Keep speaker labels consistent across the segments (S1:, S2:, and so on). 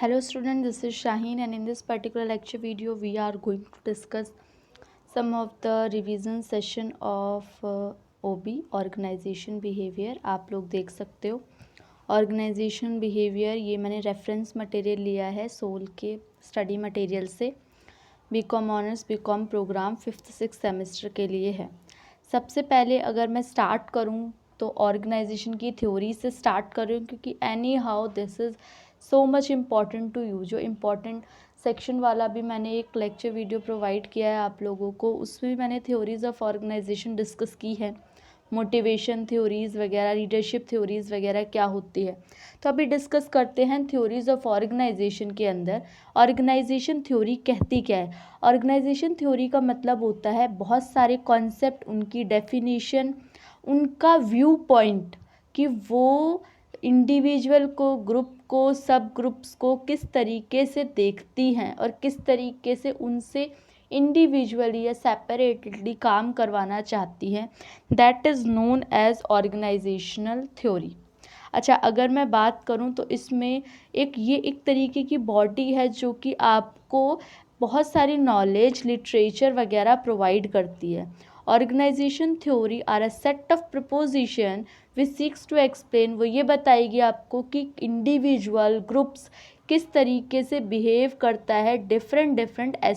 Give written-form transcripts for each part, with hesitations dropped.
S1: Hello students, this is Shaheen and in this particular lecture video we are going to discuss some of the revision session of OB Organization Behavior। आप लोग देख सकते हो Organization Behavior, ये मैंने reference material लिया है SOL के स्टडी मटेरियल से। BCom honours BCom programme 5th-6th semester के लिए है। सबसे पहले अगर मैं स्टार्ट करूँ तो ऑर्गेनाइजेशन की थ्योरी से स्टार्ट करूँ, क्योंकि anyhow this is so much important to you. जो इम्पॉर्टेंट सेक्शन वाला भी मैंने एक लेक्चर वीडियो प्रोवाइड किया है आप लोगों को, उसमें भी मैंने थ्योरीज़ ऑफ ऑर्गेनाइजेशन डिस्कस की है, मोटिवेशन थ्योरीज़ वगैरह, लीडरशिप थ्योरीज़ वगैरह क्या होती है। तो अभी डिस्कस करते हैं थ्योरीज़ ऑफ ऑर्गेनाइजेशन के अंदर ऑर्गेनाइजेशन थ्योरी कहती क्या है। ऑर्गेनाइजेशन थ्योरी का मतलब होता है बहुत सारे कॉन्सेप्ट, उनकी डेफिनेशन, उनका व्यू पॉइंट कि वो इंडिविजुअल को, ग्रुप को, सब ग्रुप्स को किस तरीके से देखती हैं और किस तरीके से उनसे इंडिविजुअली या सेपरेटेडली काम करवाना चाहती हैं। That is known as organisational theory. अच्छा, अगर मैं बात करूं तो इसमें एक तरीके की बॉडी है जो कि आपको बहुत सारी नॉलेज, लिटरेचर वगैरह प्रोवाइड करती है। Organisation theory are a set of proposition which seeks to explain, वो ये बताएगी आपको कि इंडिविजुअल, ग्रुप्स किस तरीके से बिहेव करता है डिफरेंट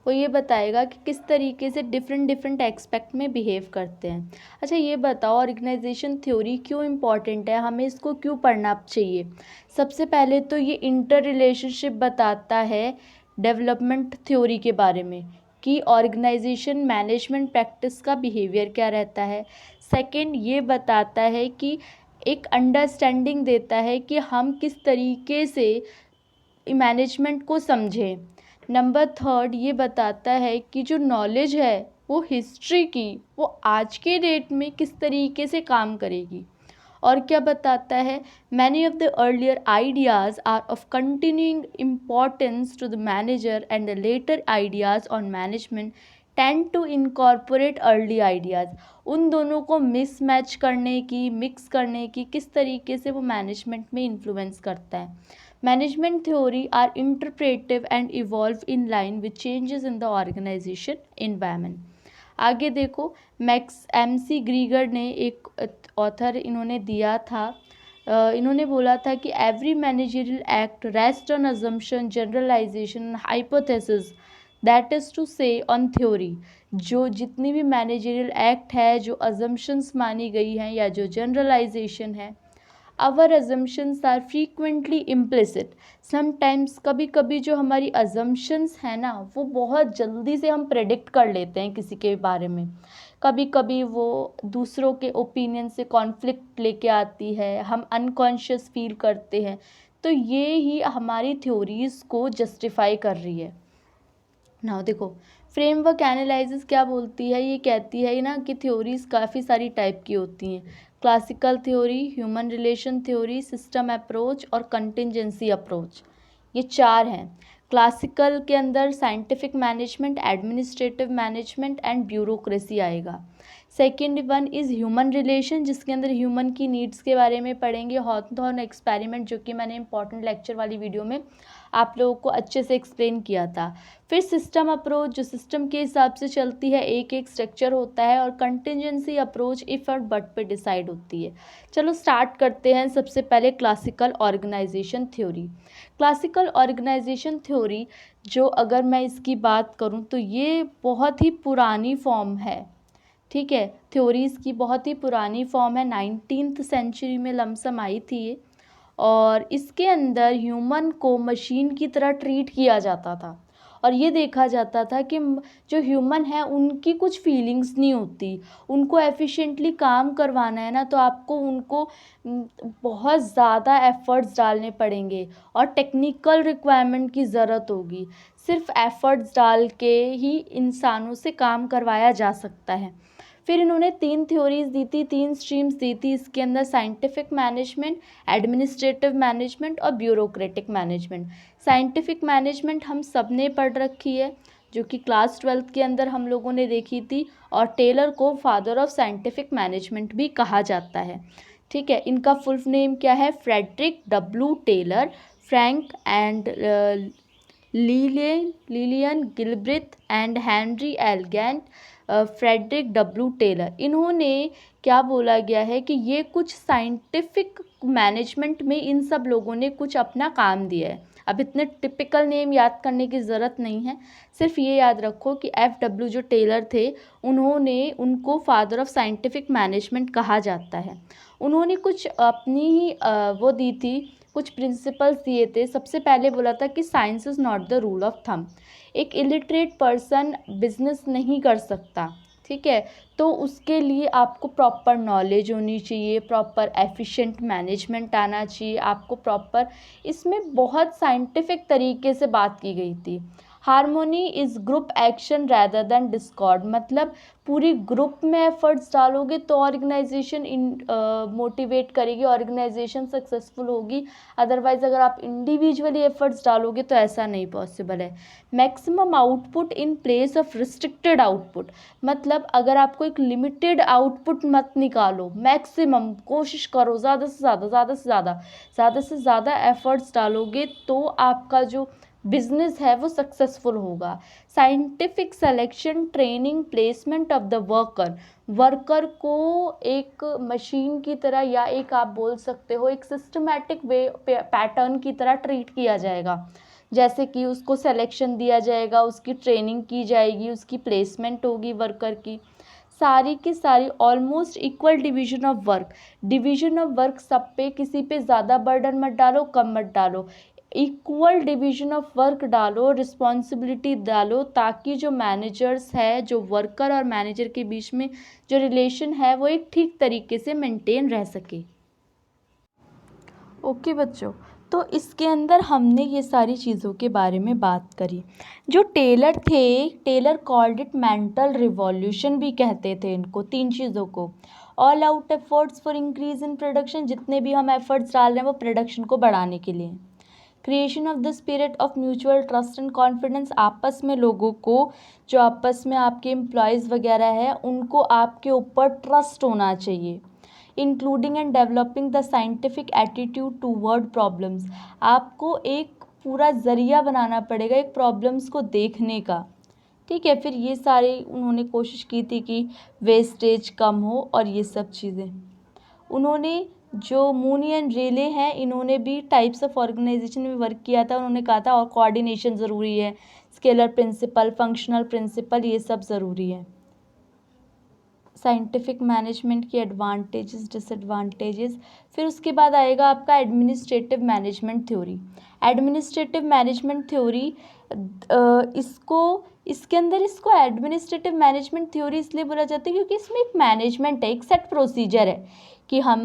S1: वो ये बताएगा कि किस तरीके से डिफरेंट एक्सपेक्ट में बिहेव करते हैं। अच्छा, ये बताओ ऑर्गेनाइजेशन थ्योरी क्यों इम्पॉर्टेंट है, हमें इसको क्यों पढ़ना चाहिए। सबसे पहले तो ये इंटर रिलेशनशिप बताता है डेवलपमेंट थ्योरी के बारे में कि ऑर्गेनाइजेशन मैनेजमेंट प्रैक्टिस का बिहेवियर क्या रहता है। सेकंड, ये बताता है कि एक अंडरस्टैंडिंग देता है कि हम किस तरीके से मैनेजमेंट को समझें। नंबर थर्ड, ये बताता है कि जो नॉलेज है वो हिस्ट्री की, वो आज के डेट में किस तरीके से काम करेगी। और क्या बताता है, many of the earlier ideas are of continuing importance to the manager and the later ideas on management tend to incorporate early ideas. उन दोनों को मिसमैच करने की, मिक्स करने की, किस तरीके से वो मैनेजमेंट में इन्फ्लुएंस करता है। Management theory are interpretive and evolve in line with changes in the organisation environment. आगे देखो, मैक्स MC ग्रीगर ने, एक ऑथर इन्होंने दिया था, इन्होंने बोला था कि every managerial act rest on assumption, generalisation, hypothesis, that is to say on theory. जो जितनी भी मैनेजरियल एक्ट है, जो अजम्पशंस मानी गई हैं या जो जनरलाइजेशन है, our assumptions are frequently implicit. Sometimes, कभी कभी जो हमारी अजम्पशंस हैं ना, वो बहुत जल्दी से हम प्रेडिक्ट कर लेते हैं किसी के बारे में। कभी कभी वो दूसरों के ओपिनियन से कॉन्फ्लिक्ट लेके आती है, हम अनकॉन्शियस फील करते हैं। तो ये ही हमारी थ्योरीज़ को जस्टिफाई कर रही है। नाउ देखो, फ्रेमवर्क एनालिसिस क्या बोलती है, ये कहती है ना कि थ्योरीज़ काफ़ी सारी टाइप की होती हैं। Classical theory, human relation theory, system approach और कंटिंजेंसी अप्रोच, ये 4 हैं। क्लासिकल के अंदर scientific management, administrative management and bureaucracy आएगा। Second one is human relation, जिसके अंदर ह्यूमन की नीड्स के बारे में पढ़ेंगे, हॉथॉर्न एक्सपेरिमेंट, जो कि मैंने इंपॉर्टेंट लेक्चर वाली वीडियो में आप लोगों को अच्छे से एक्सप्लेन किया था। फिर सिस्टम अप्रोच, जो सिस्टम के हिसाब से चलती है, एक एक स्ट्रक्चर होता है। और कंटिजेंसी अप्रोच इफ़ और बट पे डिसाइड होती है। चलो स्टार्ट करते हैं। सबसे पहले classical organisation theory. Classical organisation theory, जो अगर मैं इसकी बात करूं तो ये बहुत ही पुरानी फॉर्म है, ठीक है। थ्योरीज़ की बहुत ही पुरानी फॉर्म है, 19th सेंचुरी में लमसम आई थी ये। और इसके अंदर ह्यूमन को मशीन की तरह ट्रीट किया जाता था और ये देखा जाता था कि जो ह्यूमन है उनकी कुछ फीलिंग्स नहीं होती। उनको एफिशिएंटली काम करवाना है ना, तो आपको उनको बहुत ज़्यादा एफ़र्ट्स डालने पड़ेंगे और टेक्निकल रिक्वायरमेंट की ज़रूरत होगी। सिर्फ एफ़र्ट्स डाल के ही इंसानों से काम करवाया जा सकता है। फिर इन्होंने 3 थ्योरीज़ दी थी, 3 स्ट्रीम्स दी थी इसके अंदर, साइंटिफिक मैनेजमेंट, एडमिनिस्ट्रेटिव मैनेजमेंट और ब्यूरोक्रेटिक मैनेजमेंट। साइंटिफिक मैनेजमेंट हम सब ने पढ़ रखी है, जो कि क्लास 12th के अंदर हम लोगों ने देखी थी, और टेलर को फादर ऑफ साइंटिफिक मैनेजमेंट भी कहा जाता है। ठीक है, इनका फुल नेम क्या है? Frederick W Taylor, Frank and Lillian Gilbreth and Henry L Gantt, Frederick W Taylor. इन्होंने क्या बोला गया है कि ये कुछ साइंटिफिक मैनेजमेंट में इन सब लोगों ने कुछ अपना काम दिया है। अब इतने टिपिकल नेम याद करने की ज़रूरत नहीं है, सिर्फ ये याद रखो कि FW जो टेलर थे उनको फादर ऑफ साइंटिफिक मैनेजमेंट कहा जाता है। उन्होंने कुछ अपनी ही वो दी थी, कुछ प्रिंसिपल्स दिए थे। सबसे पहले बोला था कि science is not the rule of thumb. एक इलिटरेट पर्सन बिजनेस नहीं कर सकता, ठीक है, तो उसके लिए आपको प्रॉपर नॉलेज होनी चाहिए, प्रॉपर एफिशिएंट मैनेजमेंट आना चाहिए, आपको प्रॉपर, इसमें बहुत साइंटिफिक तरीके से बात की गई थी। Harmony is group action rather than Discord, मतलब पूरी ग्रुप में एफर्ट्स डालोगे तो ऑर्गेनाइजेशन मोटिवेट करेगी, ऑर्गेनाइजेशन सक्सेसफुल होगी। अदरवाइज अगर आप इंडिविजुअली एफर्ट्स डालोगे तो ऐसा नहीं पॉसिबल है। Maximum output in place of restricted output, मतलब अगर आपको एक लिमिटेड आउटपुट मत निकालो, मैक्सिमम कोशिश करो, ज़्यादा से ज़्यादा एफर्ट्स डालोगे तो आपका जो बिजनेस है वो सक्सेसफुल होगा। Scientific selection, training, placement of the worker को एक मशीन की तरह, या एक आप बोल सकते हो एक सिस्टमैटिक वे पैटर्न की तरह ट्रीट किया जाएगा। जैसे कि उसको सिलेक्शन दिया जाएगा, उसकी ट्रेनिंग की जाएगी, उसकी प्लेसमेंट होगी वर्कर की, सारी की सारी almost equal division of work सब पे, किसी पे ज़्यादा बर्डन मत डालो, कम मत डालो, इक्वल डिवीजन ऑफ वर्क डालो, रिस्पॉन्सिबिलिटी डालो, ताकि जो मैनेजर्स है, जो वर्कर और मैनेजर के बीच में जो रिलेशन है वो एक ठीक तरीके से मेंटेन रह सके। ओके बच्चों, तो इसके अंदर हमने ये सारी चीज़ों के बारे में बात करी। जो टेलर थे, Taylor called it mental revolution भी कहते थे इनको, तीन चीज़ों को। All out efforts for increase in production, जितने भी हम एफर्ट्स डाल रहे हैं वो प्रोडक्शन को बढ़ाने के लिए। Creation of the spirit of mutual trust and confidence, आपस में लोगों को, जो आपस में आपके एम्प्लॉयज़ वगैरह है, उनको आपके ऊपर ट्रस्ट होना चाहिए। Including and developing the scientific attitude toward problems, आपको एक पूरा ज़रिया बनाना पड़ेगा एक प्रॉब्लम्स को देखने का, ठीक है। फिर ये सारे उन्होंने कोशिश की थी कि वेस्टेज कम हो और ये सब चीज़ें। उन्होंने जो मूनी एंड रेले हैं, इन्होंने भी टाइप्स ऑफ ऑर्गेनाइजेशन में वर्क किया था। उन्होंने कहा था और कोऑर्डिनेशन ज़रूरी है, स्केलर प्रिंसिपल, फंक्शनल प्रिंसिपल, ये सब ज़रूरी है। साइंटिफिक मैनेजमेंट की एडवांटेजेस, डिसएडवांटेजेस। फिर उसके बाद आएगा आपका administrative management theory. Administrative management theory, इसके अंदर इसको एडमिनिस्ट्रेटिव मैनेजमेंट थ्योरी इसलिए बोला जाता है क्योंकि इसमें एक मैनेजमेंट है, एक सेट प्रोसीजर है कि हम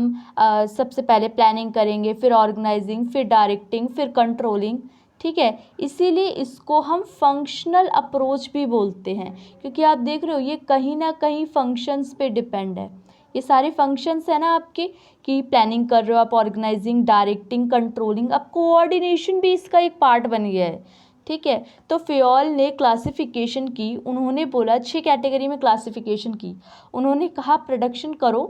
S1: सबसे पहले प्लानिंग करेंगे, फिर ऑर्गेनाइजिंग, फिर डायरेक्टिंग, फिर कंट्रोलिंग, ठीक है। इसीलिए इसको हम फंक्शनल अप्रोच भी बोलते हैं, क्योंकि आप देख रहे हो ये कहीं ना कहीं फंक्शंस पे डिपेंड है। ये सारे फंक्शंस है ना आपके, कि प्लानिंग कर रहे हो आप, ऑर्गेनाइजिंग, डायरेक्टिंग, कंट्रोलिंग, अब कोऑर्डिनेशन भी इसका एक पार्ट बन गया है, ठीक है। तो फेयोल ने क्लासिफिकेशन की, उन्होंने बोला 6 कैटेगरी में क्लासिफिकेशन की। उन्होंने कहा प्रोडक्शन करो,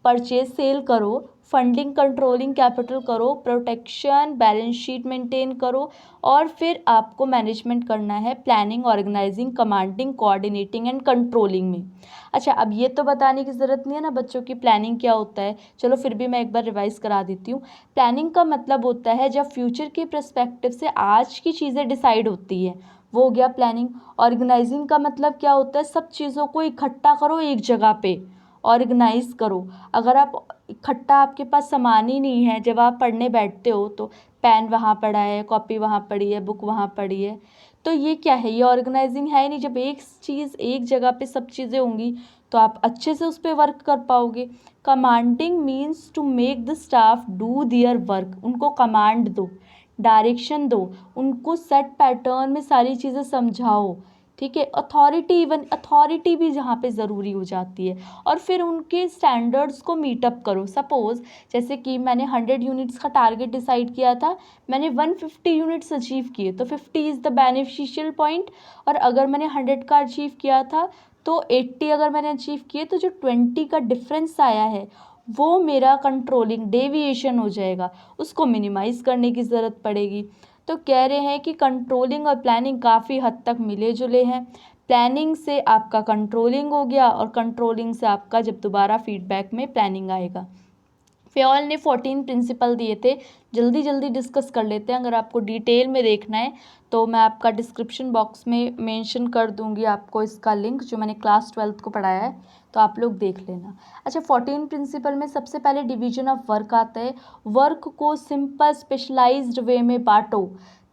S1: परचेज सेल करो, फंडिंग कंट्रोलिंग कैपिटल करो, प्रोटेक्शन बैलेंस शीट मेंटेन करो, और फिर आपको मैनेजमेंट करना है planning, organising, commanding, coordinating and controlling में। अच्छा, अब ये तो बताने की ज़रूरत नहीं है ना बच्चों की प्लानिंग क्या होता है, चलो फिर भी मैं एक बार रिवाइज करा देती हूँ। प्लानिंग का मतलब होता है जब फ्यूचर के पर्सपेक्टिव से आज की चीज़ें डिसाइड होती है, वो हो गया प्लानिंग। ऑर्गेनाइजिंग का मतलब क्या होता है, सब चीज़ों को इकट्ठा करो एक जगह पे, ऑर्गेनाइज करो। अगर आप इकट्ठा, आपके पास सामान ही नहीं है, जब आप पढ़ने बैठते हो तो पेन वहाँ पड़ा है, कॉपी वहाँ पड़ी है, बुक वहाँ पड़ी है, तो ये क्या है, ये ऑर्गेनाइजिंग है ही नहीं। जब एक चीज़ एक जगह पे सब चीज़ें होंगी तो आप अच्छे से उस पर वर्क कर पाओगे। Commanding means to make the staff do their work, उनको कमांड दो, डायरेक्शन दो, उनको सेट पैटर्न में सारी चीज़ें समझाओ, ठीक है। अथॉरिटी, इवन अथॉरिटी भी जहाँ पे ज़रूरी हो जाती है। और फिर उनके स्टैंडर्ड्स को मीटअप करो। सपोज़ जैसे कि मैंने 100 यूनिट्स का टारगेट डिसाइड किया था, मैंने 150 यूनिट्स अचीव किए, तो 50 इज़ द बेनिफिशियल पॉइंट। और अगर मैंने 100 का अचीव किया था तो 80 अगर मैंने अचीव किए, तो जो 20 का डिफरेंस आया है वो मेरा कंट्रोलिंग डेविएशन हो जाएगा, उसको मिनिमाइज़ करने की ज़रूरत पड़ेगी। तो कह रहे हैं कि कंट्रोलिंग और प्लानिंग काफ़ी हद तक मिले जुले हैं। प्लानिंग से आपका कंट्रोलिंग हो गया और कंट्रोलिंग से आपका जब दोबारा फीडबैक में प्लानिंग आएगा। फ्योल ने 14 प्रिंसिपल दिए थे, जल्दी जल्दी डिस्कस कर लेते हैं। अगर आपको डिटेल में देखना है तो मैं आपका डिस्क्रिप्शन बॉक्स में मेंशन कर दूंगी आपको इसका लिंक, जो मैंने क्लास 12th को पढ़ाया है, तो आप लोग देख लेना। अच्छा, 14 प्रिंसिपल में सबसे पहले डिवीजन ऑफ वर्क आता है। वर्क को सिंपल स्पेशलाइज्ड वे में बांटो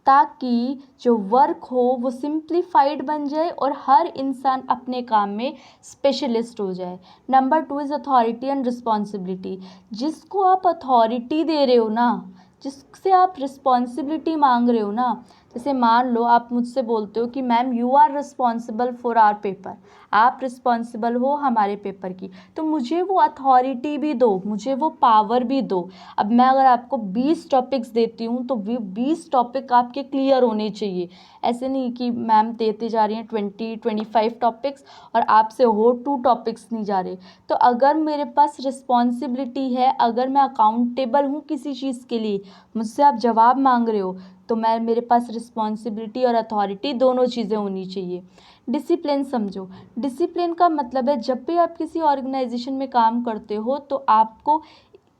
S1: ताकि जो वर्क हो वो सिंप्लीफाइड बन जाए और हर इंसान अपने काम में स्पेशलिस्ट हो जाए। Number 2 is authority and responsibility. जिसको आप अथॉरिटी दे रहे हो ना, जिससे आप रिस्पॉन्सिबिलिटी मांग रहे हो ना, जैसे मान लो आप मुझसे बोलते हो कि ma'am you are responsible for our paper, आप रिस्पॉन्सिबल हो हमारे पेपर की, तो मुझे वो अथॉरिटी भी दो, मुझे वो पावर भी दो। अब मैं अगर आपको 20 टॉपिक्स देती हूँ तो 20 टॉपिक आपके क्लियर होने चाहिए। ऐसे नहीं कि मैम देते जा रही हैं 25 टॉपिक्स और आपसे हो 2 टॉपिक्स नहीं जा रहे। तो अगर मेरे पास रिस्पॉन्सिबिलिटी है, अगर मैं अकाउंटेबल हूँ किसी चीज़ के लिए, मुझसे आप जवाब मांग रहे हो, तो मेरे पास रिस्पॉन्सिबिलिटी और अथॉरिटी दोनों चीज़ें होनी चाहिए। डिसिप्लिन समझो। डिसिप्लिन का मतलब है जब भी आप किसी ऑर्गेनाइजेशन में काम करते हो तो आपको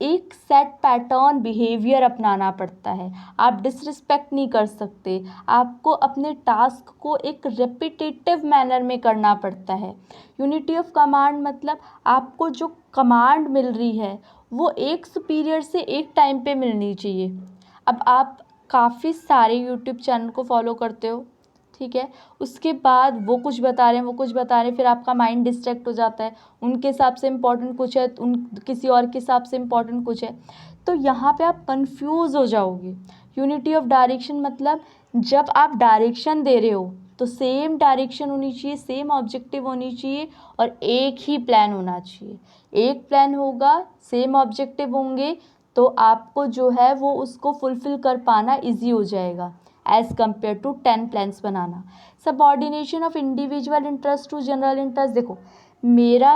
S1: एक सेट पैटर्न बिहेवियर अपनाना पड़ता है। आप डिसरिस्पेक्ट नहीं कर सकते, आपको अपने टास्क को एक रेपिटेटिव मैनर में करना पड़ता है। यूनिटी ऑफ कमांड मतलब आपको जो कमांड मिल रही है वो एक सुपीरियर से एक टाइम पे मिलनी चाहिए। अब आप काफ़ी सारे यूट्यूब चैनल को फॉलो करते हो, ठीक है, उसके बाद वो कुछ बता रहे हैं, वो कुछ बता रहे हैं, फिर आपका माइंड डिस्ट्रैक्ट हो जाता है। उनके हिसाब से इम्पोर्टेंट कुछ है, उन किसी और के हिसाब से इम्पोर्टेंट कुछ है, तो यहाँ पे आप कंफ्यूज हो जाओगे। यूनिटी ऑफ डायरेक्शन मतलब जब आप डायरेक्शन दे रहे हो तो सेम डायरेक्शन होनी चाहिए, सेम ऑब्जेक्टिव होनी चाहिए और एक ही प्लान होना चाहिए। एक प्लान होगा, सेम ऑब्जेक्टिव होंगे, तो आपको जो है वो उसको फुलफ़िल कर पाना ईजी हो जाएगा एज़ कम्पेयर टू 10 प्लान्स बनाना। Subordination of individual interest to general interest. देखो, मेरा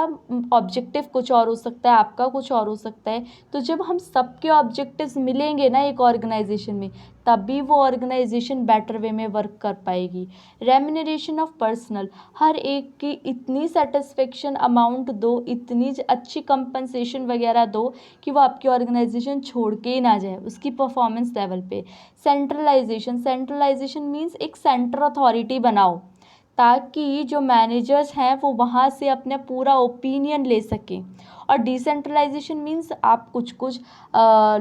S1: ऑब्जेक्टिव कुछ और हो सकता है, आपका कुछ और हो सकता है, तो जब हम सबके ऑब्जेक्टिव्स मिलेंगे ना एक ऑर्गेनाइजेशन में, तभी वो ऑर्गेनाइजेशन बेटर वे में वर्क कर पाएगी। रेम्यूनरेशन ऑफ पर्सनल, हर एक की इतनी सेटिस्फेक्शन अमाउंट दो, इतनी अच्छी कंपनसेशन वगैरह दो कि वो आपकी ऑर्गेनाइजेशन छोड़ के ही ना जाए उसकी परफॉर्मेंस लेवल पे। सेंट्रलाइजेशन, सेंट्रलाइजेशन मीन्स एक सेंटर अथॉरिटी बनाओ ताकि जो मैनेजर्स हैं वो वहाँ से अपना पूरा ओपिनियन ले सकें। और डिसेंट्रलाइजेशन मीन्स आप कुछ कुछ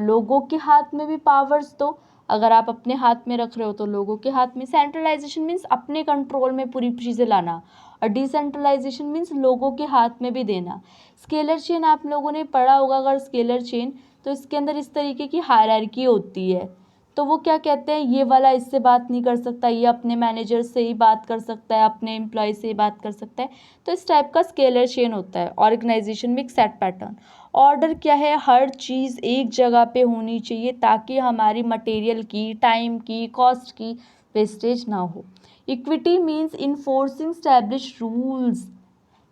S1: लोगों के हाथ में भी पावर्स दो, अगर आप अपने हाथ में रख रहे हो तो लोगों के हाथ में। सेंट्रलाइजेशन मीन्स अपने कंट्रोल में पूरी चीज़ें लाना, और डिसेंट्रलाइजेशन मीन्स लोगों के हाथ में भी देना। स्केलर चेन आप लोगों ने पढ़ा होगा, अगर स्केलर चेन, तो इसके अंदर इस तरीके की हायरार्की होती है। तो वो क्या कहते हैं, ये वाला इससे बात नहीं कर सकता, ये अपने मैनेजर से ही बात कर सकता है, अपने एम्प्लॉय से ही बात कर सकता है। तो इस टाइप का स्केलर चेन होता है ऑर्गेनाइजेशन में एक सेट पैटर्न। ऑर्डर क्या है, हर चीज़ एक जगह पे होनी चाहिए ताकि हमारी मटेरियल की, टाइम की, कॉस्ट की वेस्टेज ना हो। Equity means enforcing establish rules.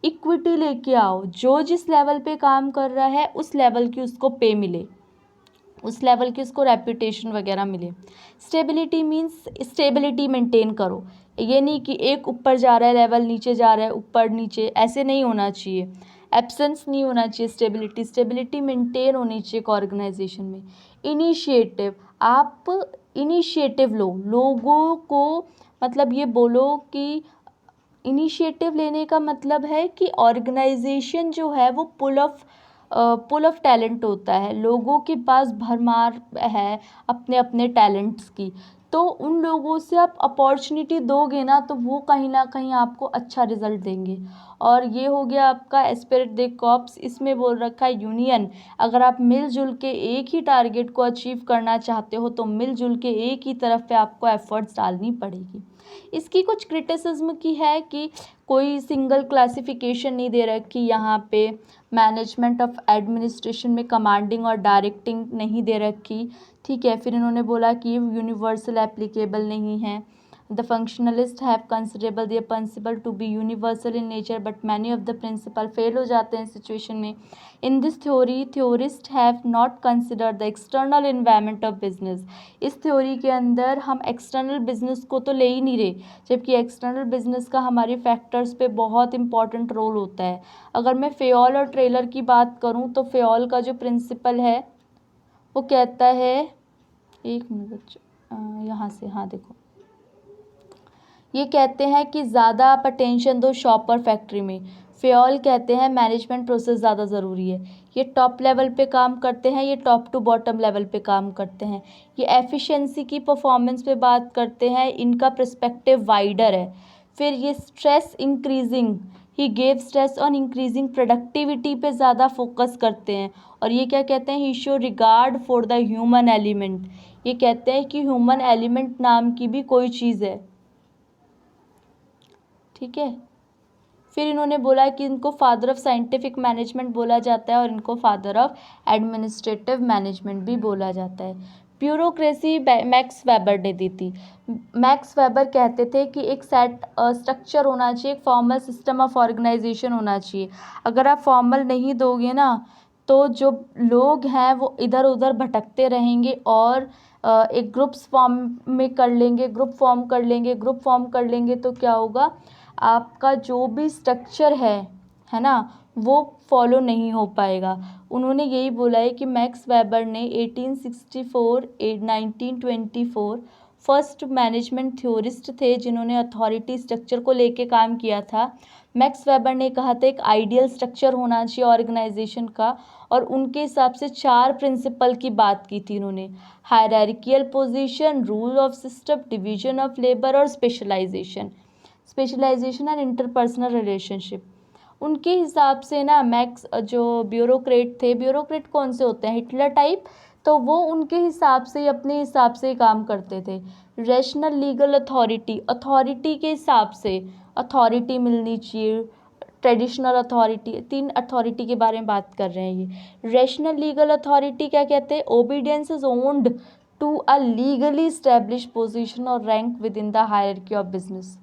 S1: Equity लेके आओ, जो जिस लेवल पे काम कर रहा है उस लेवल की उसको पे मिले, उस लेवल की उसको रेपुटेशन वगैरह मिले। स्टेबिलिटी मीन्स स्टेबिलिटी मेंटेन करो, ये नहीं कि एक ऊपर जा रहा है लेवल, नीचे जा रहा है ऊपर नीचे, ऐसे नहीं होना चाहिए। एब्सेंस नहीं होना चाहिए, स्टेबिलिटी स्टेबिलिटी मेंटेन होनी चाहिए एक ऑर्गेनाइजेशन में। इनिशिएटिव, आप इनिशिएटिव लो, लोगों को मतलब ये बोलो कि इनिशिएटिव लेने का मतलब है कि ऑर्गेनाइजेशन जो है वो पुल ऑफ टैलेंट होता है, लोगों के पास भरमार है अपने अपने टैलेंट्स की, तो उन लोगों से आप अपॉर्चुनिटी दोगे ना तो वो कहीं ना कहीं आपको अच्छा रिजल्ट देंगे। और ये हो गया आपका एस्पिरिट दे कॉर्प्स, इसमें बोल रखा है यूनियन। अगर आप मिलजुल के एक ही टारगेट को अचीव करना चाहते हो तो मिलजुल के एक ही तरफ पे आपको एफर्ट्स डालनी पड़ेगी। इसकी कुछ क्रिटिसिज्म की है कि कोई सिंगल क्लासिफिकेशन नहीं दे रखी यहाँ पे, मैनेजमेंट ऑफ एडमिनिस्ट्रेशन में कमांडिंग और डायरेक्टिंग नहीं दे रखी, ठीक है। फिर इन्होंने बोला कि यूनिवर्सल एप्लीकेबल नहीं है। The functionalists have considerable their principle to be universal in nature, but many of the principle fail हो जाते हैं situation में. In this theory, theorists have not considered the external environment of business. इस theory के अंदर हम external business को तो ले ही नहीं रहे, जबकि external business का हमारे factors पे बहुत important role होता है. अगर मैं फेयोल और ट्रेलर की बात करूँ तो फेयोल का जो प्रिंसिपल है वो कहता है, एक मिनट बच्चों, यहाँ से, हाँ देखो, ये कहते हैं कि ज़्यादा आप अटेंशन दो शॉप और फैक्ट्री में. फेयोल कहते हैं मैनेजमेंट प्रोसेस ज़्यादा ज़रूरी है. ये टॉप लेवल पे काम करते हैं, ये टॉप टू बॉटम लेवल पे काम करते हैं. ये एफिशिएंसी की परफॉर्मेंस पे बात करते हैं, इनका पर्सपेक्टिव वाइडर है. फिर ये stress increasing, he gave stress on increasing productivity पे ज़्यादा फोकस करते हैं. और ये क्या कहते हैं, he show regard for the human element. ये कहते हैं कि ह्यूमन एलिमेंट नाम की भी कोई चीज़ है. ठीक है. फिर इन्होंने बोला कि इनको फादर ऑफ साइंटिफिक मैनेजमेंट बोला जाता है और इनको फादर ऑफ एडमिनिस्ट्रेटिव मैनेजमेंट भी बोला जाता है. ब्यूरोक्रेसी मैक्स वेबर ने दी थी. मैक्स वेबर कहते थे कि एक सेट स्ट्रक्चर होना चाहिए, एक फॉर्मल सिस्टम ऑफ ऑर्गेनाइजेशन होना चाहिए. अगर आप फॉर्मल नहीं दोगे ना तो जो लोग हैं वो इधर उधर भटकते रहेंगे और एक ग्रुप्स फॉर्म में कर लेंगे, ग्रुप फॉर्म कर लेंगे. ग्रुप फॉर्म कर लेंगे तो क्या होगा, आपका जो भी स्ट्रक्चर है ना, वो फॉलो नहीं हो पाएगा. उन्होंने यही बोला है कि मैक्स वेबर ने 1864 1924 फर्स्ट मैनेजमेंट थ्योरिस्ट थे जिन्होंने अथॉरिटी स्ट्रक्चर को लेके काम किया था. मैक्स वेबर ने कहा था एक आइडियल स्ट्रक्चर होना चाहिए ऑर्गेनाइजेशन का, और उनके हिसाब से 4 प्रिंसिपल की बात की थी उन्होंने. Hierarchical position, rule of system, division of labour और स्पेशलाइजेशन एंड इंटरपर्सनल रिलेशनशिप. उनके हिसाब से ना मैक्स जो ब्यूरोक्रेट थे, ब्यूरोक्रेट कौन से होते हैं, हिटलर टाइप, तो वो उनके हिसाब से अपने हिसाब से काम करते थे. रैशनल लीगल अथॉरिटी के हिसाब से अथॉरिटी मिलनी चाहिए. ट्रेडिशनल अथॉरिटी, 3 अथॉरिटी के बारे में बात कर रहे हैं ये. रैशनल लीगल अथॉरिटी क्या कहते हैं, obedience is owned to a legally establish position और rank within the hierarchy of business.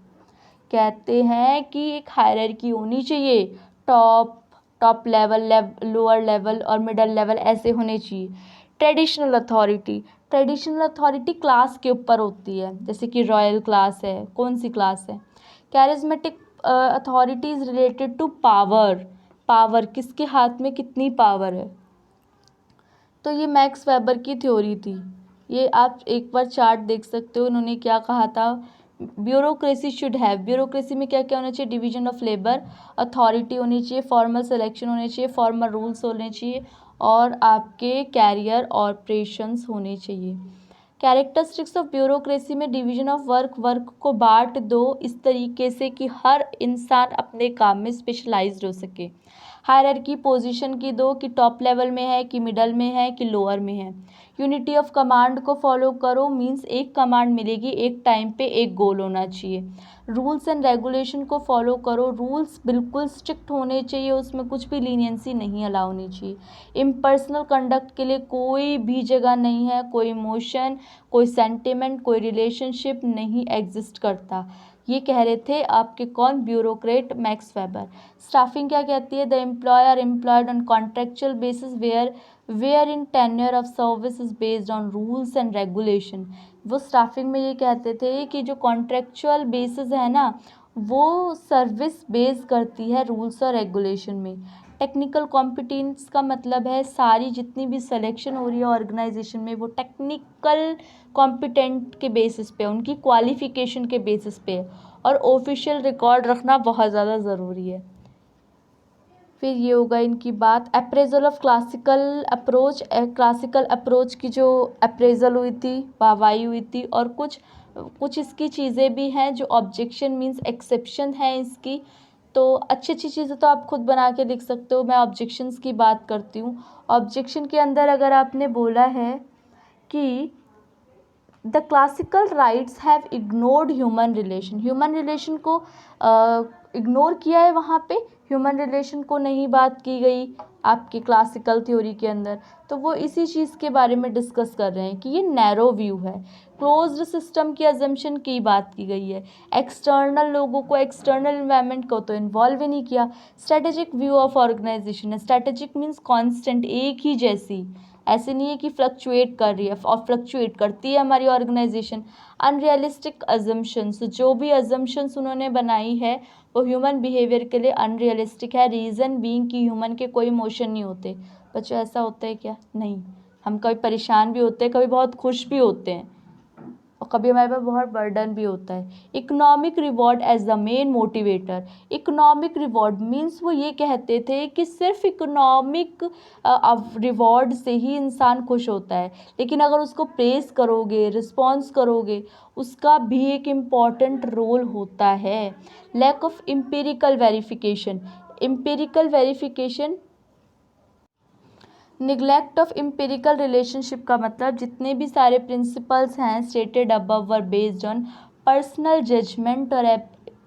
S1: कहते हैं कि एक हायरार्की होनी चाहिए, टॉप लेवल, लोअर लेवल और मिडल लेवल ऐसे होने चाहिए. ट्रेडिशनल अथॉरिटी क्लास के ऊपर होती है, जैसे कि रॉयल क्लास है. कौन सी क्लास है. Charismatic authority is related to power, किसके हाथ में कितनी पावर है. तो ये मैक्स वेबर की थ्योरी थी. ये आप एक बार चार्ट देख सकते हो, इन्होंने क्या कहा था. ब्यूरोक्रेसी शुड हैव, ब्यूरोक्रेसी में क्या क्या होना चाहिए, डिवीजन ऑफ लेबर, अथॉरिटी होनी चाहिए, फॉर्मल सिलेक्शन होने चाहिए, फॉर्मल रूल्स होने चाहिए और आपके कैरियर ऑपरेशंस होने चाहिए. कैरेक्टरिस्टिक्स ऑफ ब्यूरोक्रेसी में डिवीजन ऑफ वर्क को बांट दो इस तरीके से कि हर इंसान अपने काम में स्पेशलाइज्ड हो सके. हायरार्की पोजीशन की दो कि टॉप लेवल में है कि मिडल में है कि लोअर में है. यूनिटी ऑफ कमांड को फॉलो करो, मींस एक कमांड मिलेगी, एक टाइम पे एक गोल होना चाहिए. रूल्स एंड रेगुलेशन को फॉलो करो, रूल्स बिल्कुल स्ट्रिक्ट होने चाहिए, उसमें कुछ भी लीनियंसी नहीं अलाउ होनी चाहिए. इम्पर्सनल कंडक्ट के लिए कोई भी जगह नहीं है, कोई इमोशन, कोई सेंटिमेंट, कोई रिलेशनशिप नहीं एग्जिस्ट करता. ये कह रहे थे आपके कौन, ब्यूरोक्रेट मैक्स वेबर. स्टाफिंग क्या कहती है, the employer employed on contractual basis where in tenure of service is based on rules and regulation. वो स्टाफिंग में ये कहते थे कि जो कॉन्ट्रेक्चुअल बेसिस है ना, वो सर्विस बेस करती है रूल्स और रेगुलेशन में. टेक्निकल कॉम्पिटेंस का मतलब है सारी जितनी भी सिलेक्शन हो रही है ऑर्गेनाइजेशन में वो टेक्निकल कॉम्पिटेंट के बेसिस पे, उनकी क्वालिफिकेशन के बेसिस पे. और ऑफिशियल रिकॉर्ड रखना बहुत ज़्यादा ज़रूरी है. फिर ये होगा इनकी बात, अप्रेजल ऑफ क्लासिकल अप्रोच की जो अप्रेजल हुई थी, वाहवाही हुई थी. और कुछ इसकी चीज़ें भी हैं जो ऑब्जेक्शन मीन्स एक्सेप्शन है इसकी. तो अच्छी अच्छी चीज़ें तो आप खुद बना के लिख सकते हो, मैं ऑब्जेक्शंस की बात करती हूँ. ऑब्जेक्शन के अंदर अगर आपने बोला है कि the classical rights have ignored human relation को इग्नोर किया है वहाँ पे, ह्यूमन रिलेशन को नहीं बात की गई आपकी क्लासिकल थ्योरी के अंदर। तो वो इसी चीज़ के बारे में डिस्कस कर रहे हैं कि ये नैरो व्यू है। क्लोज्ड सिस्टम की अजम्पशन की बात की गई है। एक्सटर्नल लोगों को, एक्सटर्नल इन्वायरमेंट को तो इन्वॉल्व ही नहीं किया। स्ट्रेटेजिक व्यू ऑफ ऑर्गेनाइजेशन है। स्ट्रेटेजिक मीन्स कांस्टेंट, एक ही जैसी, ऐसे नहीं है कि फ्लक्चुएट कर रही है, और फ्लक्चुएट करती है हमारी ऑर्गेनाइजेशन। अनरियलिस्टिक अजम्पशंस, जो भी अजम्पशंस उन्होंने बनाई है वो ह्यूमन बिहेवियर के लिए अनरियलिस्टिक है। रीज़न बीइंग कि ह्यूमन के कोई इमोशन नहीं होते। बच्चों ऐसा होता है क्या? नहीं। हम कभी परेशान भी होते हैं, कभी बहुत खुश भी होते हैं, और कभी हमारे पास बहुत बर्डन भी होता है। Economic reward as the main motivator. Economic reward means वो ये कहते थे कि सिर्फ इकोनॉमिक रिवॉर्ड से ही इंसान खुश होता है, लेकिन अगर उसको प्रेस करोगे, रिस्पॉन्स करोगे, उसका भी एक इम्पॉर्टेंट रोल होता है। Lack of empirical verification. Empirical verification, neglect of empirical relationship का मतलब जितने भी सारे प्रिंसिपल्स हैं stated above were based on personal judgement और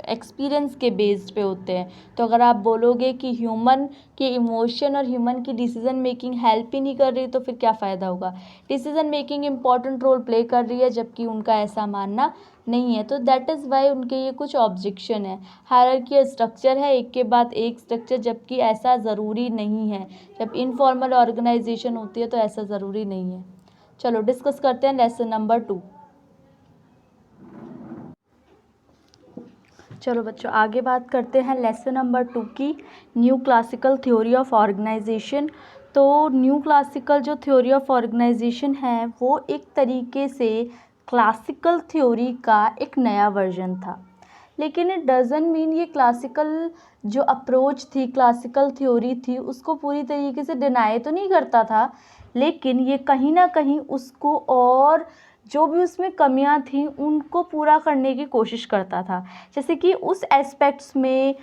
S1: एक्सपीरियंस के बेस्ड पे होते हैं। तो अगर आप बोलोगे कि ह्यूमन के इमोशन और ह्यूमन की डिसीजन मेकिंग हेल्प ही नहीं कर रही, तो फिर क्या फ़ायदा होगा। Decision making important role play कर रही है, जबकि उनका ऐसा मानना नहीं है। तो दैट इज़ वाई उनके ये कुछ ऑब्जेक्शन है। हायरार्की स्ट्रक्चर है, एक के बाद एक स्ट्रक्चर, जबकि ऐसा ज़रूरी नहीं है। जब इनफॉर्मल ऑर्गेनाइजेशन होती है तो ऐसा ज़रूरी नहीं है। चलो डिस्कस करते हैं लेसन नंबर 2। चलो बच्चों आगे बात करते हैं लेसन नंबर 2 की, new classical theory of organisation. तो न्यू क्लासिकल जो थ्योरी ऑफ ऑर्गेनाइजेशन है वो एक तरीके से क्लासिकल थ्योरी का एक नया वर्जन था, लेकिन इट डजंट मीन ये क्लासिकल जो अप्रोच थी, क्लासिकल थ्योरी थी, उसको पूरी तरीके से डिनाई तो नहीं करता था, लेकिन ये कहीं ना कहीं उसको और जो भी उसमें कमियां थी उनको पूरा करने की कोशिश करता था। जैसे कि उस एस्पेक्ट्स में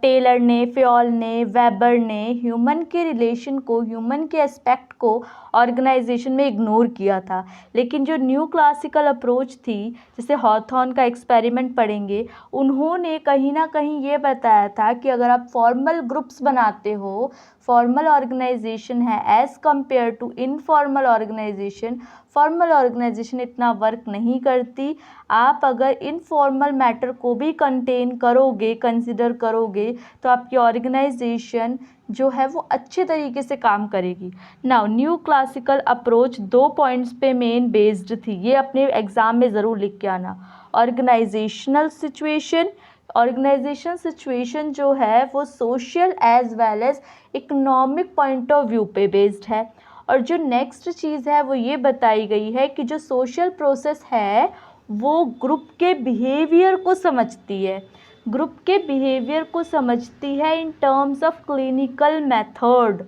S1: टेलर ने, फ्योल ने, वेबर ने ह्यूमन के रिलेशन को, ह्यूमन के एस्पेक्ट को ऑर्गेनाइजेशन में इग्नोर किया था। लेकिन जो न्यू क्लासिकल अप्रोच थी, जैसे हॉथॉर्न का एक्सपेरिमेंट पढ़ेंगे, उन्होंने कहीं ना कहीं ये बताया था कि अगर आप फॉर्मल ग्रुप्स बनाते हो, फॉर्मल ऑर्गेनाइजेशन है as compare to informal organisation, formal organisation इतना वर्क नहीं करती। आप अगर इनफॉर्मल मैटर को भी कंटेन करोगे, कंसिडर करोगे, तो आपकी ऑर्गेनाइजेशन जो है वो अच्छे तरीके से काम करेगी। Now new classical approach 2 points पे मेन बेस्ड थी, ये अपने एग्ज़ाम में ज़रूर लिख के आना। ऑर्गेनाइजेशनल सिचुएशन, ऑर्गेनाइजेशन सिचुएशन जो है वो social as well as economic point of view पे बेस्ड है। और जो नेक्स्ट चीज़ है वो ये बताई गई है कि जो सोशल प्रोसेस है वो ग्रुप के बिहेवियर को समझती है, ग्रुप के बिहेवियर को समझती है in terms of clinical method,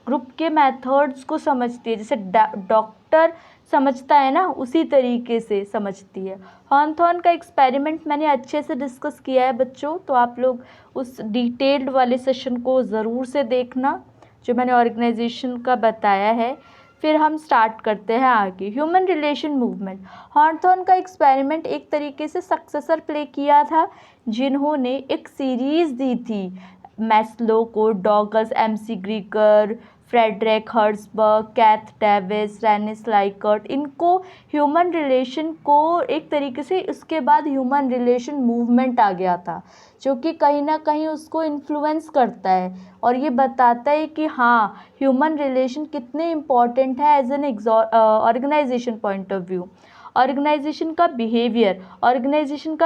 S1: group के मेथड्स को समझती है, जैसे डॉक्टर समझता है ना, उसी तरीके से समझती है। हॉथॉर्न का एक्सपेरिमेंट मैंने अच्छे से डिस्कस किया है बच्चों, तो आप लोग उस डिटेल्ड वाले सेशन को ज़रूर से देखना जो मैंने ऑर्गेनाइजेशन का बताया है। फिर हम स्टार्ट करते हैं आगे। ह्यूमन रिलेशन मूवमेंट, हॉथॉर्न का एक्सपेरिमेंट एक तरीके से सक्सेसर प्ले किया था, जिन्होंने एक सीरीज़ दी थी मैस्लो को, Douglas, McGregor, Frederick Herzberg, Keith Davis, Rensis Likert, इनको ह्यूमन रिलेशन को एक तरीके से, इसके बाद ह्यूमन रिलेशन मूवमेंट आ गया था, जो कि कहीं ना कहीं उसको इन्फ्लुएंस करता है और ये बताता है कि हाँ ह्यूमन रिलेशन कितने इम्पॉर्टेंट है as an organisation point of view. Organisation का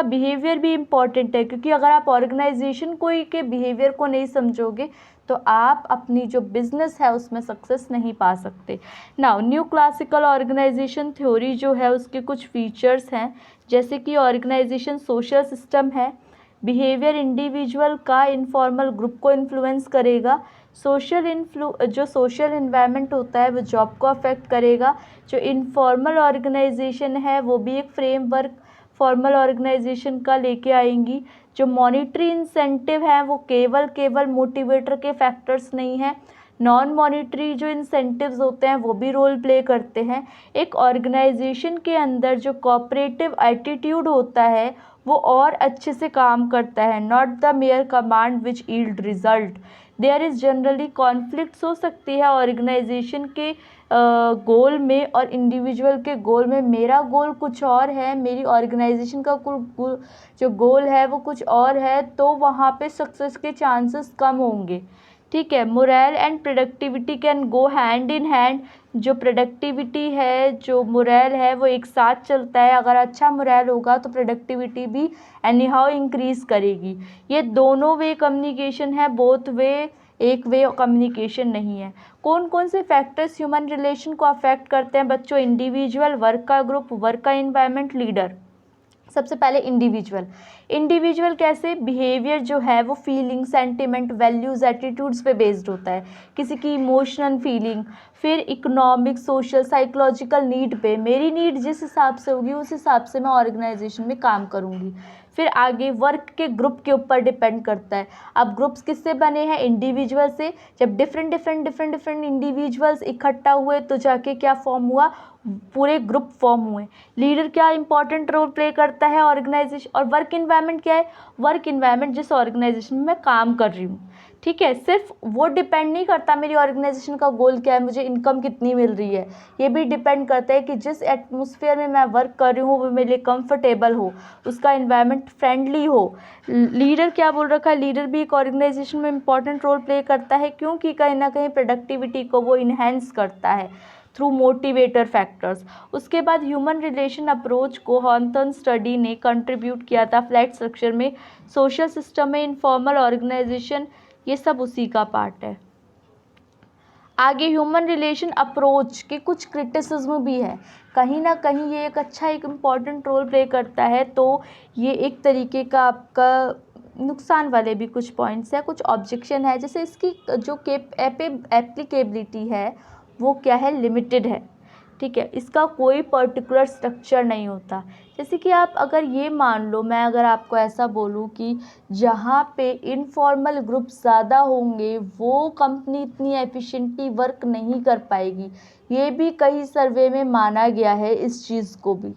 S1: बिहेवियर भी इम्पॉर्टेंट है, क्योंकि अगर आप ऑर्गेनाइजेशन को ही के बिहेवियर को नहीं समझोगे तो आप अपनी जो बिज़नेस है उसमें सक्सेस नहीं पा सकते। Now new classical organisation theory जो है उसके कुछ फीचर्स हैं, जैसे कि ऑर्गेनाइजेशन सोशल सिस्टम है, बिहेवियर इंडिविजुअल का इनफॉर्मल ग्रुप को इन्फ्लुएंस करेगा, जो सोशल इन्वायरमेंट होता है वो जॉब को अफेक्ट करेगा, जो इनफॉर्मल ऑर्गेनाइजेशन है वो भी एक फ्रेमवर्क फॉर्मल ऑर्गेनाइजेशन का लेके आएंगी, जो मॉनिटरी इंसेंटिव है वो केवल मोटिवेटर के फैक्टर्स नहीं हैं, नॉन मॉनिटरी जो इंसेंटिव्स होते हैं वो भी रोल प्ले करते हैं। एक ऑर्गेनाइजेशन के अंदर जो कोऑपरेटिव एटीट्यूड होता है वो और अच्छे से काम करता है। Not the mere command which yield result. There is generally conflicts हो सकती है ऑर्गेनाइजेशन के गोल में और इंडिविजुअल के गोल में। मेरा गोल कुछ और है, मेरी ऑर्गेनाइजेशन का जो गोल है वो कुछ और है, तो वहाँ पे सक्सेस के चांसेस कम होंगे। ठीक है। Moral and productivity can go hand in hand. जो प्रोडक्टिविटी है, जो मोरल है, वो एक साथ चलता है। अगर अच्छा मोरल होगा तो प्रोडक्टिविटी भी एनी हाउ इंक्रीज करेगी। ये दोनों वे कम्युनिकेशन है, बोथ वे एक वे कम्युनिकेशन नहीं है। कौन कौन से फैक्टर्स ह्यूमन रिलेशन को अफेक्ट करते हैं बच्चों? इंडिविजुअल, वर्क का ग्रुप, वर्क का इन्वायरमेंट, लीडर। सबसे पहले इंडिविजुअल कैसे? बिहेवियर जो है वो फीलिंग, सेंटिमेंट, वैल्यूज़, एटीट्यूड्स पे बेस्ड होता है। किसी की इमोशनल फीलिंग। फिर इकोनॉमिक, सोशल, साइकोलॉजिकल नीड पे, मेरी नीड जिस हिसाब से होगी उस हिसाब से मैं ऑर्गेनाइजेशन में काम करूँगी। फिर आगे वर्क के ग्रुप के ऊपर डिपेंड करता है। अब ग्रुप्स किससे बने हैं? इंडिविजुअल से। जब डिफरेंट इंडिविजुअल्स इकट्ठा हुए तो जाके क्या फॉर्म हुआ? पूरे ग्रुप फॉर्म हुए। लीडर क्या इंपॉर्टेंट रोल प्ले करता है ऑर्गेनाइजेशन। और वर्क इन्वायरमेंट क्या है? वर्क इन्वायरमेंट जिस ऑर्गेनाइजेशन में मैं काम कर रही हूँ। ठीक है। सिर्फ वो डिपेंड नहीं करता मेरी ऑर्गेनाइजेशन का गोल क्या है, मुझे इनकम कितनी मिल रही है। ये भी डिपेंड करता है कि जिस एटमॉस्फेयर में मैं वर्क कर रही हूँ वो मेरे लिए कंफर्टेबल हो, उसका इन्वायरमेंट फ्रेंडली हो। लीडर क्या बोल रखा है? लीडर भी एक ऑर्गेनाइजेशन में इंपॉर्टेंट रोल प्ले करता है, क्योंकि कहीं ना कहीं प्रोडक्टिविटी को वो इन्हेंस करता है थ्रू मोटिवेटर फैक्टर्स। उसके बाद ह्यूमन रिलेशन अप्रोच को हॉर्नटन स्टडी ने कंट्रीब्यूट किया था फ्लैट स्ट्रक्चर में, सोशल सिस्टम में, इनफॉर्मल ऑर्गेनाइजेशन, ये सब उसी का पार्ट है। आगे ह्यूमन रिलेशन अप्रोच के कुछ क्रिटिसिज्म भी है। कहीं ना कहीं ये एक इम्पॉर्टेंट रोल प्ले करता है, तो ये एक तरीके का आपका नुकसान वाले भी कुछ पॉइंट्स हैं, कुछ ऑब्जेक्शन है। जैसे इसकी जो एप्लीकेबिलिटी है वो क्या है? लिमिटेड है। ठीक है। इसका कोई पर्टिकुलर स्ट्रक्चर नहीं होता। जैसे कि आप अगर ये मान लो, मैं अगर आपको ऐसा बोलूँ कि जहाँ पे इनफॉर्मल ग्रुप ज़्यादा होंगे वो कंपनी इतनी एफिशिएंटली वर्क नहीं कर पाएगी। ये भी कई सर्वे में माना गया है इस चीज़ को भी।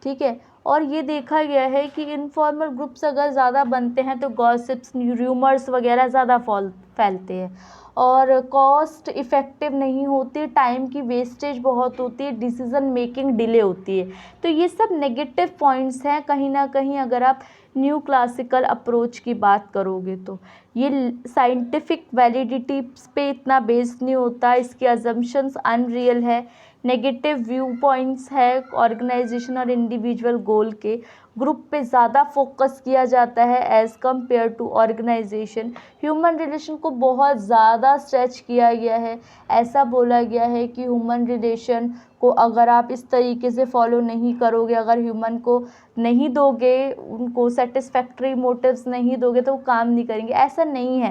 S1: ठीक है। और ये देखा गया है कि इनफॉर्मल ग्रुप्स अगर ज़्यादा बनते हैं तो गॉसिप्स, र्यूमर्स वगैरह ज़्यादा फैलते हैं और कॉस्ट इफ़ेक्टिव नहीं होती, टाइम की वेस्टेज बहुत होती है, डिसीज़न मेकिंग डिले होती है। तो ये सब नेगेटिव पॉइंट्स हैं कहीं ना कहीं अगर आप न्यू क्लासिकल अप्रोच की बात करोगे तो। ये साइंटिफिक वैलिडिटी पे इतना बेस्ड नहीं होता, इसके अजम्पशंस अनरियल है, नेगेटिव व्यू पॉइंट्स है ऑर्गेनाइजेशन और इंडिविजुअल गोल के। ग्रुप पे ज़्यादा फोकस किया जाता है as compare to organisation. Human relation को बहुत ज़्यादा स्ट्रेच किया गया है। ऐसा बोला गया है कि ह्यूमन रिलेशन को अगर आप इस तरीके से फॉलो नहीं करोगे, अगर ह्यूमन को नहीं दोगे, उनको सेटिस्फैक्ट्री मोटिव्स नहीं दोगे तो वो काम नहीं करेंगे। ऐसा नहीं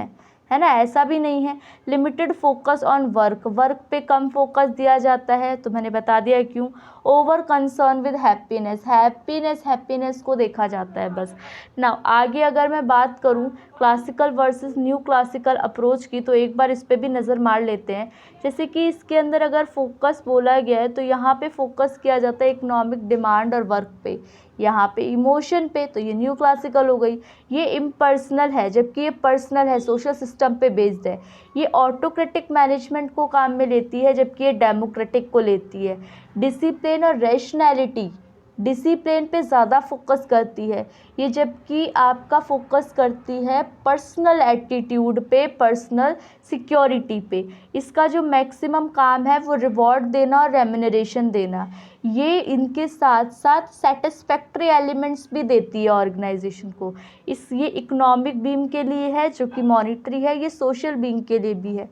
S1: है ना? ऐसा भी नहीं है। लिमिटेड फोकस ऑन वर्क पे कम फोकस दिया जाता है, तो मैंने बता दिया क्यों। ओवर कंसर्न विद हैप्पीनेस को देखा जाता है बस। नाउ आगे अगर मैं बात करूं classical versus new classical approach की, तो एक बार इस पे भी नज़र मार लेते हैं। जैसे कि इसके अंदर अगर फोकस बोला गया है तो यहाँ पे फोकस किया जाता है इकोनॉमिक डिमांड और वर्क पे, यहाँ पे इमोशन पे, तो ये न्यू क्लासिकल हो गई। ये इम्पर्सनल है जबकि ये पर्सनल है, सोशल सिस्टम पे बेस्ड है। ये ऑटोक्रेटिक मैनेजमेंट को काम में लेती है जबकि ये डेमोक्रेटिक को लेती है। डिसिप्लिन और रैशनैलिटी, डिसिप्लिन पे ज़्यादा फोकस करती है ये, जबकि आपका फोकस करती है पर्सनल एटीट्यूड पे, पर्सनल सिक्योरिटी पे। इसका जो मैक्सिमम काम है वो रिवॉर्ड देना और रेम्यूनरेशन देना। ये इनके साथ साथ सेटिस्फैक्ट्री एलिमेंट्स भी देती है ऑर्गेनाइजेशन को। ये इकोनॉमिक बीम के लिए है जो कि मॉनिटरी है, ये सोशल बीम के लिए भी है।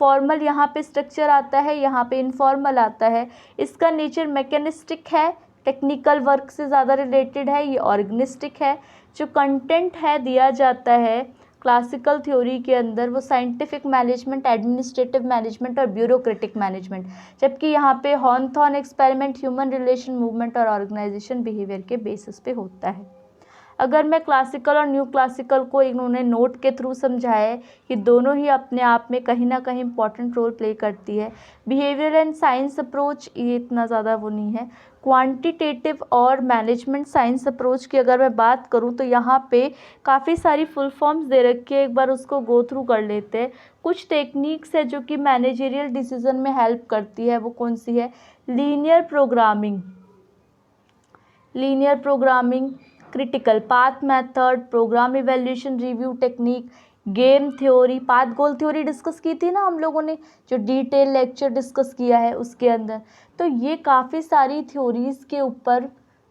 S1: फॉर्मल यहाँ पे स्ट्रक्चर आता है, यहाँ पे इनफॉर्मल आता है। इसका नेचर मैकेनिस्टिक है, टेक्निकल वर्क से ज़्यादा रिलेटेड है। ये ऑर्गेनिस्टिक है। जो कंटेंट है दिया जाता है क्लासिकल थ्योरी के अंदर वो साइंटिफिक मैनेजमेंट, एडमिनिस्ट्रेटिव मैनेजमेंट और ब्यूरोक्रेटिक मैनेजमेंट, जबकि यहाँ पे हॉर्नथॉन एक्सपेरिमेंट ह्यूमन रिलेशन, मूवमेंट और ऑर्गेनाइजेशन बिहेवियर के बेसिस पे होता है। अगर मैं क्लासिकल और न्यू क्लासिकल को इन्होंने नोट के थ्रू समझाया है कि दोनों ही अपने आप में कहीं ना कहीं इंपॉर्टेंट रोल प्ले करती है। बिहेवियर एंड साइंस अप्रोच ये इतना ज़्यादा वो नहीं है। क्वांटिटेटिव और मैनेजमेंट साइंस अप्रोच की अगर मैं बात करूँ तो यहाँ पे काफ़ी सारी फुल फॉर्म्स दे रखी है, एक बार उसको गो थ्रू कर लेते हैं। कुछ टेक्निक्स है जो कि मैनेजरियल डिसीजन में हेल्प करती है, वो कौन सी है? Linear programming, critical path method, programme evaluation review technique, game theory, path goal theory discuss की थी ना हम लोगों ने, जो डिटेल लेक्चर डिस्कस किया है उसके अंदर। तो ये काफ़ी सारी थ्योरीज़ के ऊपर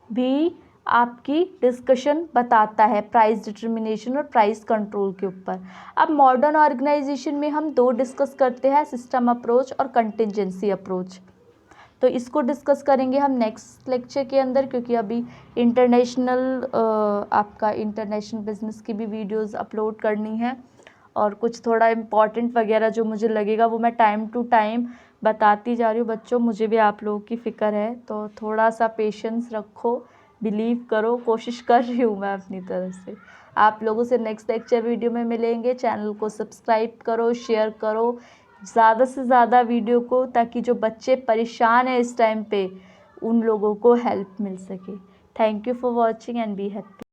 S1: भी आपकी डिस्कशन बताता है, प्राइस डिटर्मिनेशन और प्राइस कंट्रोल के ऊपर। अब मॉडर्न ऑर्गेनाइजेशन में हम दो डिस्कस करते हैं, सिस्टम अप्रोच और कंटिजेंसी अप्रोच। तो इसको डिस्कस करेंगे हम नेक्स्ट लेक्चर के अंदर, क्योंकि अभी आपका इंटरनेशनल बिजनेस की भी वीडियोस अपलोड करनी है, और कुछ थोड़ा इम्पॉर्टेंट वगैरह जो मुझे लगेगा वो मैं टाइम टू टाइम बताती जा रही हूँ। बच्चों, मुझे भी आप लोगों की फ़िक्र है, तो थोड़ा सा पेशेंस रखो, बिलीव करो, कोशिश कर रही हूँ मैं अपनी तरफ से। आप लोगों से नेक्स्ट लेक्चर वीडियो में मिलेंगे। चैनल को सब्सक्राइब करो, शेयर करो ज़्यादा से ज़्यादा वीडियो को, ताकि जो बच्चे परेशान हैं इस टाइम पे उन लोगों को हेल्प मिल सके। Thank you for watching and be happy.